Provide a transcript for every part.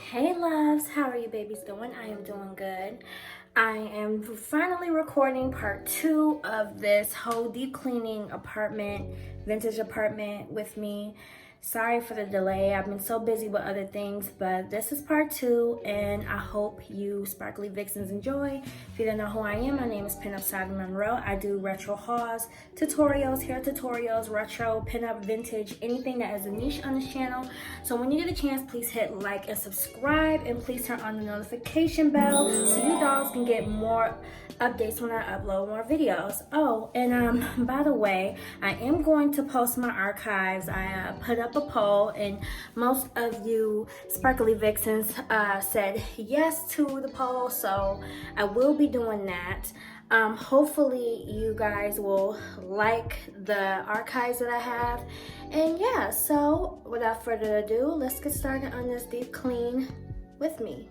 Hey loves, how are you babies doing? I am doing good. I am finally recording part 2 of this whole deep cleaning apartment, vintage apartment with me. Sorry for the delay. I've been so busy with other things, but this is part 2 and I hope you sparkly vixens enjoy. If you don't know who I am, my name is Pinup Savi Monroe. I do retro hauls, tutorials, hair tutorials, retro, pinup, vintage, anything that is a niche on this channel. So when you get a chance, please hit like and subscribe, and please turn on the notification bell so you dolls can get more updates when I upload more videos. Oh, and by the way, I am going to post my archives. I put up a poll and most of you sparkly vixens said yes to the poll, so I will be doing that. Hopefully you guys will like the archives that I have. And yeah, so without further ado, let's get started on this deep clean with me.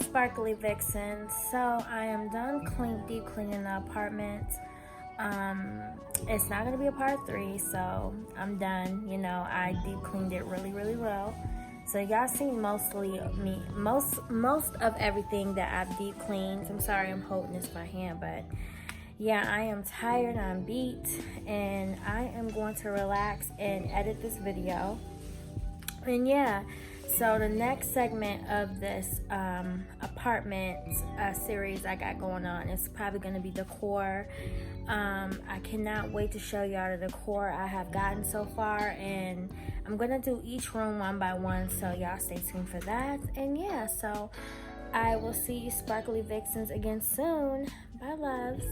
Sparkly Vixen. So I am done deep cleaning the apartment. It's not gonna be a part 3, so I'm done. You know, I deep cleaned it really well. So y'all seen mostly me, most of everything that I've deep cleaned. I'm sorry I'm holding this by hand, but yeah, I am tired, I'm beat, and I am going to relax and edit this video. And yeah, So the next segment of this apartment series I got going on is probably going to be decor. I cannot wait to show y'all the decor I have gotten so far, and I'm going to do each room one by one, so y'all stay tuned for that. And yeah, so I will see you sparkly vixens again soon. Bye, loves.